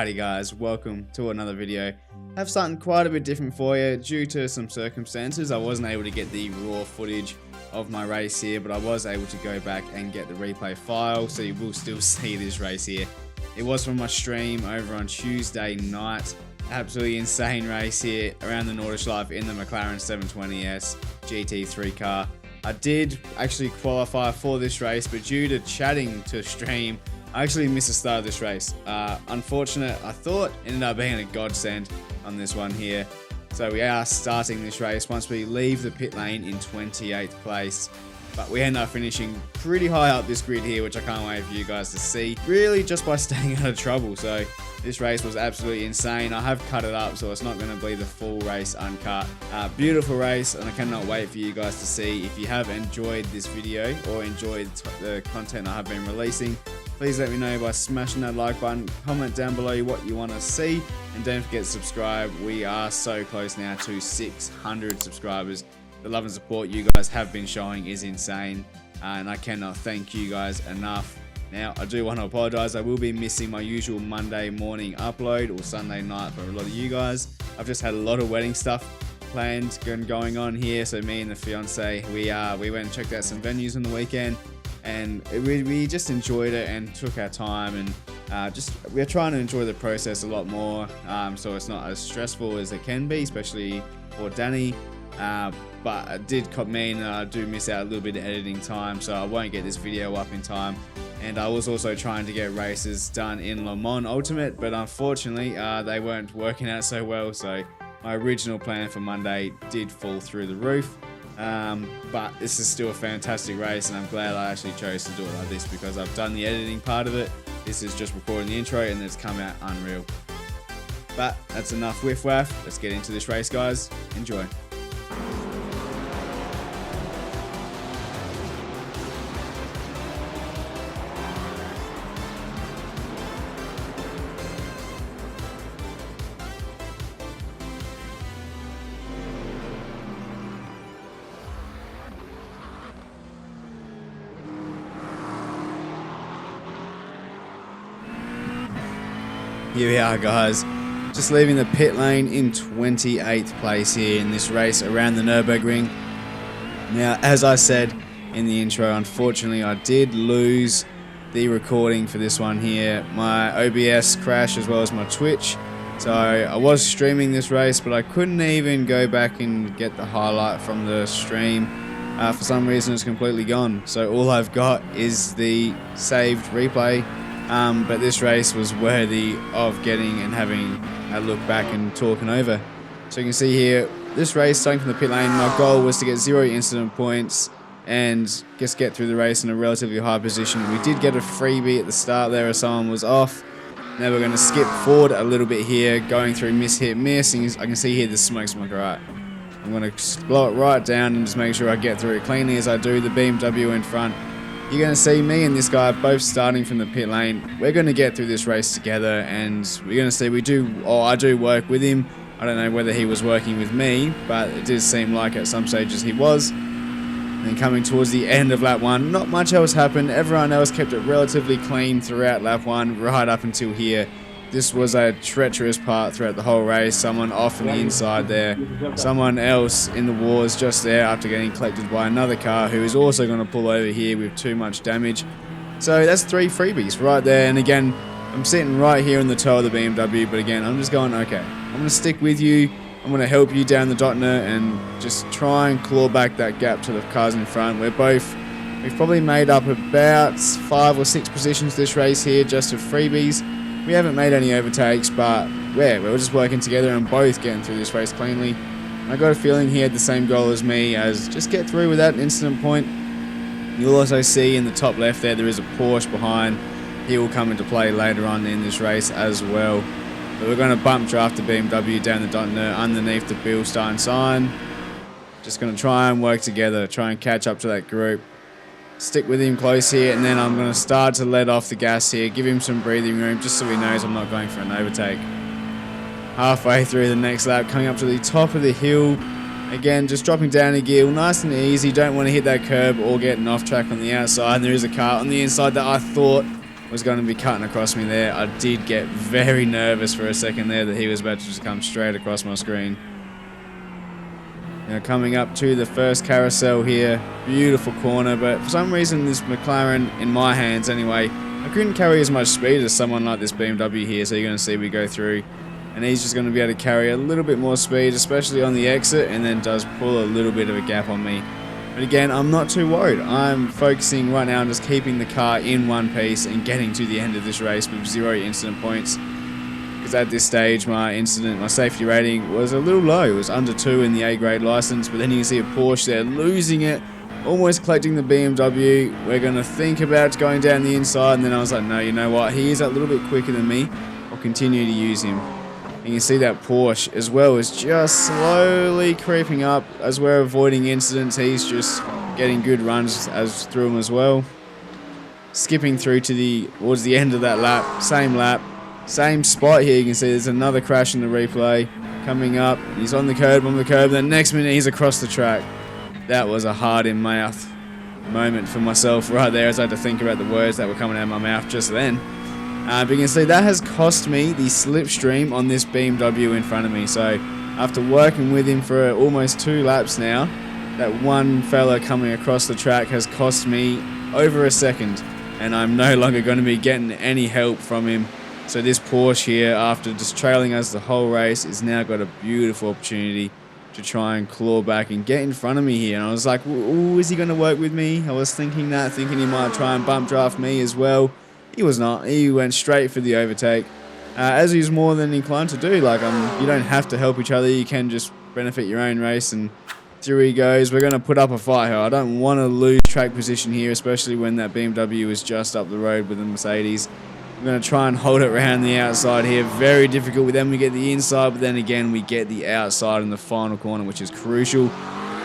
Alrighty guys, welcome to another video. I have something quite a bit different for you. Due to some circumstances, I wasn't able to get the raw footage of my race here, but I was able to go back and get the replay file, so you will still see this race here. It was from my stream over on Tuesday night. Absolutely insane race here around the Nordschleife in the Mclaren 720S GT3 car. I did actually qualify for this race, but due to chatting to stream, I actually missed the start of this race. Unfortunate, I thought, ended up being a godsend on this one here. So we are starting this race once we leave the pit lane in 28th place. But we end up finishing pretty high up this grid here, which I can't wait for you guys to see. Really just by staying out of trouble. So this race was absolutely insane. I have cut it up, so it's not going to be the full race uncut. Beautiful race, and I cannot wait for you guys to see. If you have enjoyed this video or enjoyed the content I have been releasing, please let me know by smashing that like button, comment down below what you want to see, and don't forget to subscribe. We are so close now to 600 subscribers. The love and support you guys have been showing is insane, and I cannot thank you guys enough. Now, I do want to apologize. I will be missing my usual Monday morning upload or Sunday night for a lot of you guys. I've just had a lot of wedding stuff planned and going on here. So me and the fiance, we went and checked out some venues on the weekend, and we just enjoyed it and took our time, and we're trying to enjoy the process a lot more, so it's not as stressful as it can be, especially for Danny. But it did mean that I do miss out a little bit of editing time, so I won't get this video up in time. And I was also trying to get races done in Le Mans Ultimate, but unfortunately they weren't working out so well, so my original plan for Monday did fall through the roof. But this is still a fantastic race, and I'm glad I actually chose to do it like this, because I've done the editing part of it. This is just recording the intro, and it's come out unreal. But that's enough whiff-waff. Let's get into this race, guys. Enjoy. Here we are, guys, just leaving the pit lane in 28th place here in this race around the Nürburgring. Now, as I said in the intro, unfortunately I did lose the recording for this one here. My OBS crashed as well as my Twitch, so I was streaming this race, but I couldn't even go back and get the highlight from the stream. For some reason it's completely gone, so all I've got is the saved replay. But this race was worthy of getting and having a look back and talking over. So you can see here, this race starting from the pit lane, my goal was to get 0 incident points and just get through the race in a relatively high position. We did get a freebie at the start there as someone was off. Now we're going to skip forward a little bit here, going through miss, hit, miss. And I can see here the smoke. Right. I'm going to blow it right down and just make sure I get through it cleanly as I do. The BMW in front. You're going to see me and this guy both starting from the pit lane. We're going to get through this race together, and we're going to see I do work with him. I don't know whether he was working with me, but it did seem like at some stages he was. And then coming towards the end of lap 1, not much else happened. Everyone else kept it relatively clean throughout lap 1, right up until here. This was a treacherous part throughout the whole race. Someone off on the inside there. Someone else in the wars just there after getting collected by another car who is also going to pull over here with too much damage. So that's 3 freebies right there. And again, I'm sitting right here in the toe of the BMW. But again, I'm just going, okay, I'm going to stick with you. I'm going to help you down the Dotner and just try and claw back that gap to the cars in front. We've probably made up about 5 or 6 positions this race here just of freebies. We haven't made any overtakes, but we're just working together and both getting through this race cleanly. I got a feeling he had the same goal as me, as just get through without an incident point. You'll also see in the top left there is a Porsche behind. He will come into play later on in this race as well. But we're going to bump draft the BMW down the Dotner underneath the Bilstein sign. Just going to try and work together, try and catch up to that group. Stick with him close here, and then I'm going to start to let off the gas here, give him some breathing room just so he knows I'm not going for an overtake. Halfway through the next lap, coming up to the top of the hill, again just dropping down a gear, nice and easy. Don't want to hit that curb or getting off track on the outside, and there is a car on the inside that I thought was going to be cutting across me there. I did get very nervous for a second there that he was about to just come straight across my screen. Now coming up to the first carousel here, beautiful corner, but for some reason this McLaren, in my hands anyway, I couldn't carry as much speed as someone like this BMW here, so you're going to see we go through, and he's just going to be able to carry a little bit more speed, especially on the exit, and then does pull a little bit of a gap on me. But again, I'm not too worried. I'm focusing right now on just keeping the car in one piece and getting to the end of this race with 0 incident points. Because at this stage, my safety rating was a little low. It was under 2 in the A grade license, but then you can see a Porsche there losing it, almost collecting the BMW. We're going to think about going down the inside, and then I was like, no, you know what? He is a little bit quicker than me. I'll continue to use him. And you can see that Porsche as well is just slowly creeping up as we're avoiding incidents. He's just getting good runs through them as well. Skipping through towards the end of that lap, same spot here. You can see there's another crash in the replay coming up. He's on the curb, the next minute he's across the track. That was a hard-in-mouth moment for myself right there, as I had to think about the words that were coming out of my mouth just then. But you can see that has cost me the slipstream on this BMW in front of me. So after working with him for almost 2 laps now, that one fella coming across the track has cost me over a second, and I'm no longer going to be getting any help from him. So this Porsche here, after just trailing us the whole race, has now got a beautiful opportunity to try and claw back and get in front of me here. And I was like, ooh, is he going to work with me? I was thinking he might try and bump draft me as well. He was not. He went straight for the overtake, as he's more than inclined to do. Like, you don't have to help each other. You can just benefit your own race. And through he goes. We're going to put up a fight here. I don't want to lose track position here, especially when that BMW is just up the road with the Mercedes. I'm going to try and hold it around the outside here. Very difficult with them. We get the inside, but then again, we get the outside in the final corner, which is crucial.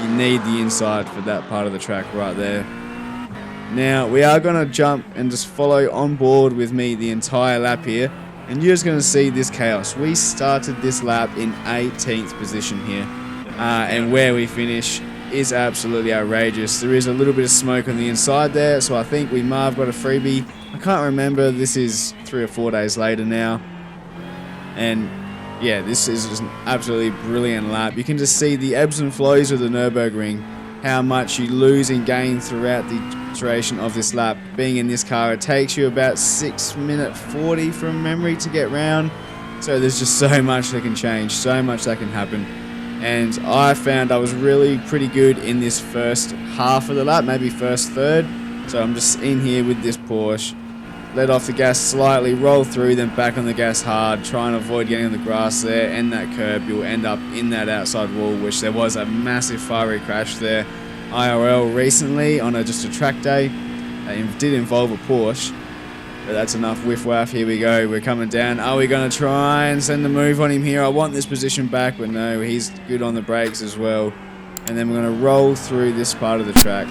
You need the inside for that part of the track right there. Now, we are going to jump and just follow on board with me the entire lap here, and you're just going to see this chaos. We started this lap in 18th position here, and where we finish is absolutely outrageous. There is a little bit of smoke on the inside there, so I think we might have got a freebie. I can't remember. This is 3 or 4 days later now, and yeah, this is just an absolutely brilliant lap. You can just see the ebbs and flows of the Nürburgring, how much you lose and gain throughout the duration of this lap. Being in this car, it takes you about 6 minutes 40 from memory to get round, so there's just so much that can change, so much that can happen. And I found I was really pretty good in this first half of the lap, maybe first third. So I'm just in here with this Porsche, let off the gas slightly, roll through, then back on the gas hard, try and avoid getting on the grass there and that curb. You'll end up in that outside wall, which there was a massive fiery crash there IRL recently on just a track day. It did involve a Porsche, but that's enough whiff-waff. Here we go, we're coming down. Are we going to try and send a move on him here? I want this position back, but no, he's good on the brakes as well. And then we're going to roll through this part of the track,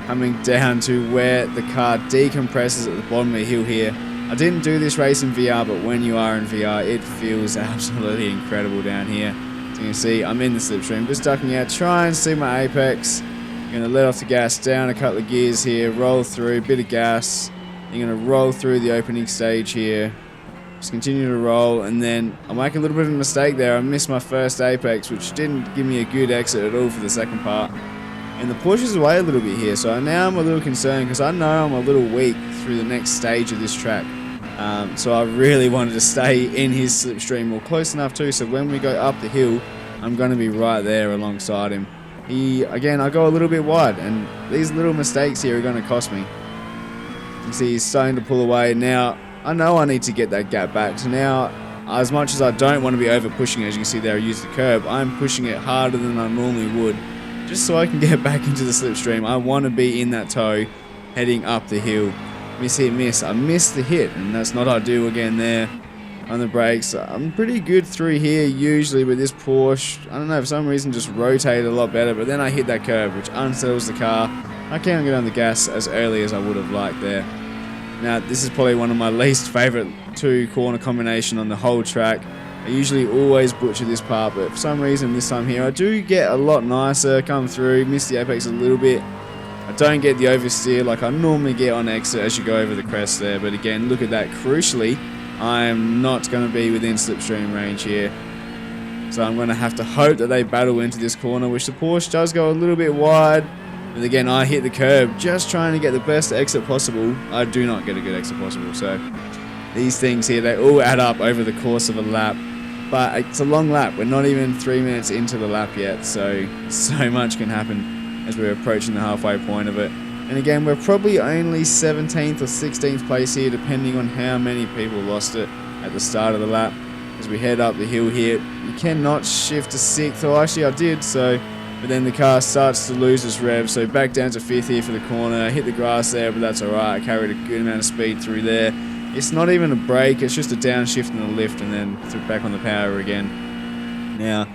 coming down to where the car decompresses at the bottom of the hill here. I didn't do this race in VR, but when you are in VR, it feels absolutely incredible down here. So you can see I'm in the slipstream, just ducking out, try and see my apex. Going to let off the gas, down a couple of gears here, roll through, bit of gas. You're going to roll through the opening stage here. Just continue to roll, and then I make a little bit of a mistake there. I missed my first apex, which didn't give me a good exit at all for the second part. And the Porsche is away a little bit here, so now I'm a little concerned because I know I'm a little weak through the next stage of this track. So I really wanted to stay in his slipstream, or close enough too, so when we go up the hill, I'm going to be right there alongside him. Again, I go a little bit wide, and these little mistakes here are going to cost me. You can see he's starting to pull away. Now, I know I need to get that gap back. So now, as much as I don't want to be over pushing, as you can see there, I use the curb, I'm pushing it harder than I normally would, just so I can get back into the slipstream. I want to be in that toe, heading up the hill. Miss, hit, miss. I missed the hit, and that's not ideal again there on the brakes. I'm pretty good through here usually, but this Porsche, I don't know, for some reason just rotated a lot better, but then I hit that curb, which unsettles the car. I can't get on the gas as early as I would have liked there. Now, this is probably one of my least favourite 2-corner combination on the whole track. I usually always butcher this part, but for some reason this time here I do get a lot nicer, come through, miss the apex a little bit, I don't get the oversteer like I normally get on exit as you go over the crest there. But again, look at that. Crucially, I am not going to be within slipstream range here. So I'm going to have to hope that they battle into this corner, which the Porsche does go a little bit wide. But again, I hit the curb just trying to get the best exit possible. I do not get a good exit possible. So these things here, they all add up over the course of a lap. But it's a long lap. We're not even 3 minutes into the lap yet. So much can happen as we're approaching the halfway point of it. And again, we're probably only 17th or 16th place here, depending on how many people lost it at the start of the lap. As we head up the hill here, you cannot shift to 6th, or actually I did, but then the car starts to lose its rev, so back down to 5th here for the corner. I hit the grass there, but that's alright. I carried a good amount of speed through there. It's not even a brake, it's just a downshift and a lift, and then back on the power again. Now,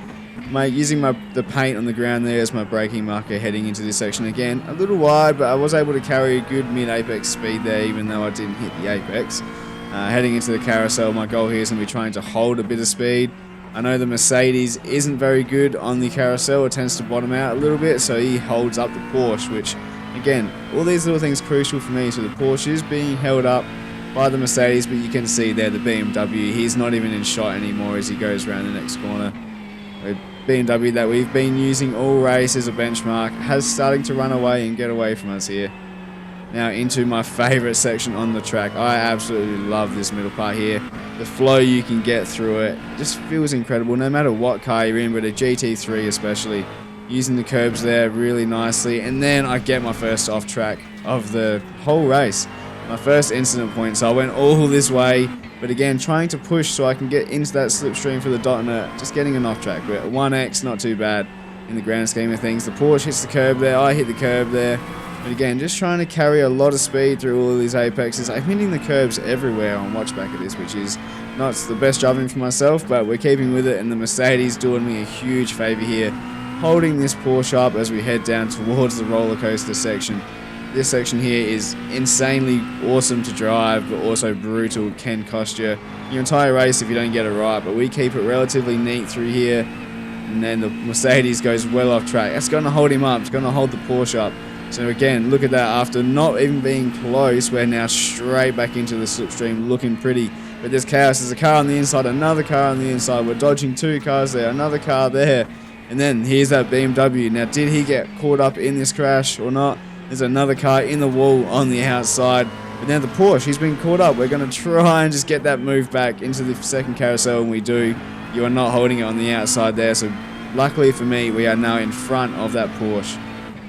using the paint on the ground there as my braking marker heading into this section again. A little wide, but I was able to carry a good mid-apex speed there, even though I didn't hit the apex. Heading into the carousel, my goal here is going to be trying to hold a bit of speed. I know the Mercedes isn't very good on the carousel. It tends to bottom out a little bit, so he holds up the Porsche, which, again, all these little things are crucial for me. So the Porsche is being held up by the Mercedes, but you can see there the BMW, he's not even in shot anymore as he goes around the next corner. The BMW that we've been using all race as a benchmark has starting to run away and get away from us here. Now into my favourite section on the track. I absolutely love this middle part here. The flow you can get through it just feels incredible, no matter what car you're in, but a GT3 especially. Using the curbs there really nicely, and then I get my first off track of the whole race. My first incident point, so I went all this way, but again, trying to push so I can get into that slipstream for the dot and just getting an off track. But 1x, not too bad in the grand scheme of things. The Porsche hits the curb there, I hit the curb there. But again, just trying to carry a lot of speed through all of these apexes. I'm hitting the curbs everywhere on watch back of this, which is not the best driving for myself, but we're keeping with it, and the Mercedes doing me a huge favour here, holding this Porsche up as we head down towards the roller coaster section. This section here is insanely awesome to drive, but also brutal. Can cost you your entire race if you don't get it right, but we keep it relatively neat through here, and then the Mercedes goes well off track. That's going to hold him up. It's going to hold the Porsche up. So again, look at that. After not even being close, we're now straight back into the slipstream, looking pretty. But there's chaos. There's a car on the inside, another car on the inside. We're dodging two cars there, another car there. And then here's that BMW. Now, did he get caught up in this crash or not? There's another car in the wall on the outside. But now the Porsche, he's been caught up. We're going to try and just get that move back into the second carousel, and we do. You are not holding it on the outside there. So luckily for me, we are now in front of that Porsche.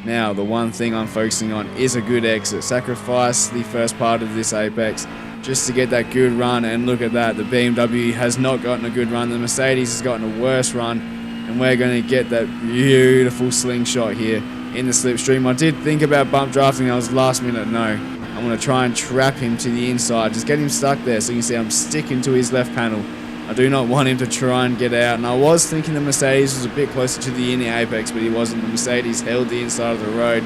Now, the one thing I'm focusing on is a good exit. Sacrifice the first part of this apex just to get that good run, and look at that. The BMW has not gotten a good run. The Mercedes has gotten a worse run, and we're going to get that beautiful slingshot here in the slipstream. I did think about bump drafting. I was last minute, no. I'm going to try and trap him to the inside, just get him stuck there. So you can see I'm sticking to his left panel. I do not want him to try and get out. And I was thinking the Mercedes was a bit closer to the inner apex, but he wasn't. The Mercedes held the inside of the road.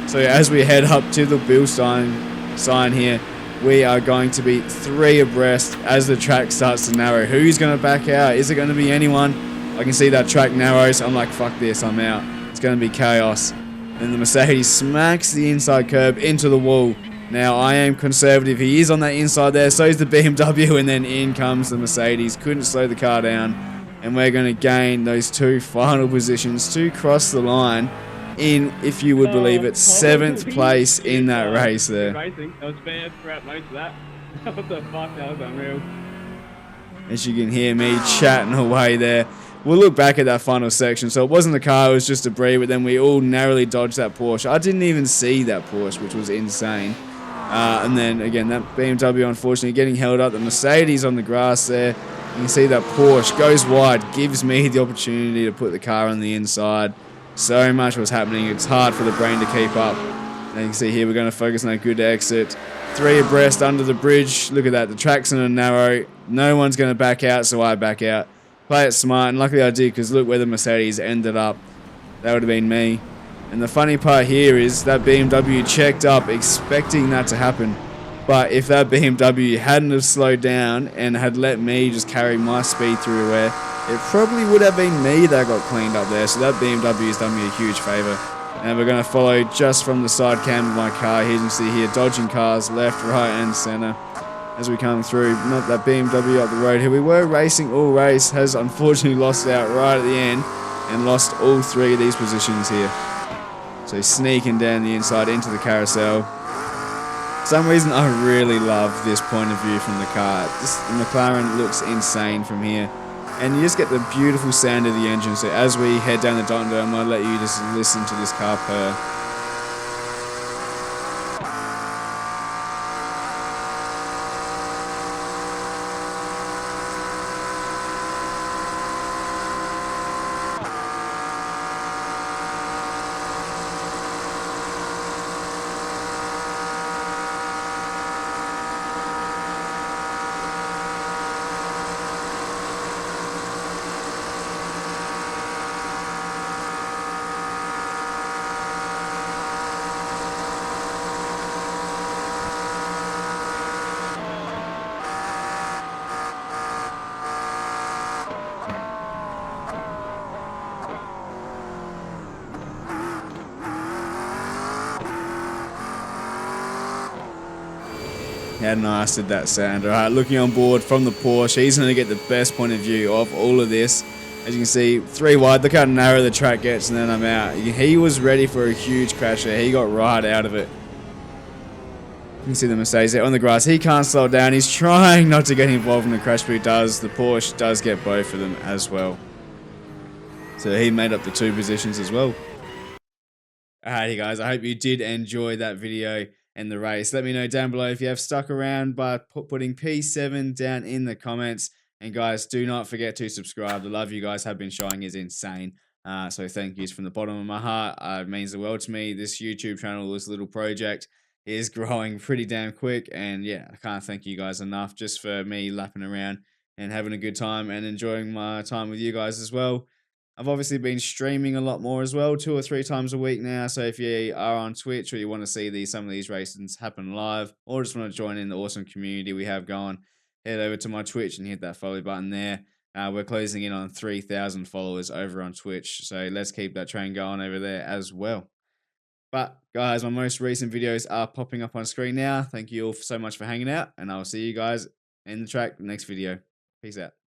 So as we head up to the Bill sign here, we are going to be 3 abreast as the track starts to narrow. Who's going to back out? Is it going to be anyone? I can see that track narrows. I'm like, fuck this, I'm out. It's going to be chaos. And the Mercedes smacks the inside curb into the wall. Now, I am conservative. He is on that inside there. So is the BMW. And then in comes the Mercedes. Couldn't slow the car down. And we're going to gain those 2 final positions to cross the line in, if you would believe it, 7th place in that race there. Racing. That was bad throughout most of that. What the fuck? That was unreal. As you can hear me chatting away there. We'll look back at that final section. So it wasn't the car, it was just debris. But then we all narrowly dodged that Porsche. I didn't even see that Porsche, which was insane. And then, again, that BMW, unfortunately, getting held up. The Mercedes on the grass there. You can see that Porsche goes wide, gives me the opportunity to put the car on the inside. So much was happening. It's hard for the brain to keep up. And you can see here we're going to focus on a good exit. 3 abreast under the bridge. Look at that. The track's in a narrow. No one's going to back out, so I back out. Play it smart, and luckily I did, because look where the Mercedes ended up. That would have been me. And the funny part here is that BMW checked up expecting that to happen. But if that BMW hadn't have slowed down and had let me just carry my speed through where it probably would have been me that got cleaned up there. So that BMW has done me a huge favour. And we're going to follow just from the side cam of my car. Here you can see here, dodging cars left, right, and center as we come through. Not that BMW up the road here. We were racing all race, has unfortunately lost out right at the end and lost all 3 of these positions here. So sneaking down the inside into the carousel. For some reason, I really love this point of view from the car. The McLaren looks insane from here. And you just get the beautiful sound of the engine. So as we head down the dot, I'm going to let you just listen to this car purr. How nice did that sound? All right, looking on board from the Porsche, he's going to get the best point of view of all of this. As you can see, 3 wide, look how narrow the track gets, and then I'm out. He was ready for a huge crash there. He got right out of it. You can see the Mercedes there on the grass. He can't slow down. He's trying not to get involved in the crash, but he does. The Porsche does get both of them as well. So he made up the 2 positions as well. Alrighty guys, I hope you did enjoy that video and the race. Let me know down below if you have stuck around by putting P7 down in the comments. And guys, do not forget to subscribe. The love you guys have been showing is insane. So thank yous from the bottom of my heart. It means the world to me. This YouTube channel, this little project is growing pretty damn quick. And yeah, I can't thank you guys enough just for me lapping around and having a good time and enjoying my time with you guys as well. I've obviously been streaming a lot more as well, 2 or 3 times a week now. So if you are on Twitch or you want to see some of these races happen live, or just want to join in the awesome community we have going, head over to my Twitch and hit that follow button there. We're closing in on 3,000 followers over on Twitch, so let's keep that train going over there as well. But guys, my most recent videos are popping up on screen now. Thank you all so much for hanging out, and I'll see you guys in the track next video. Peace out.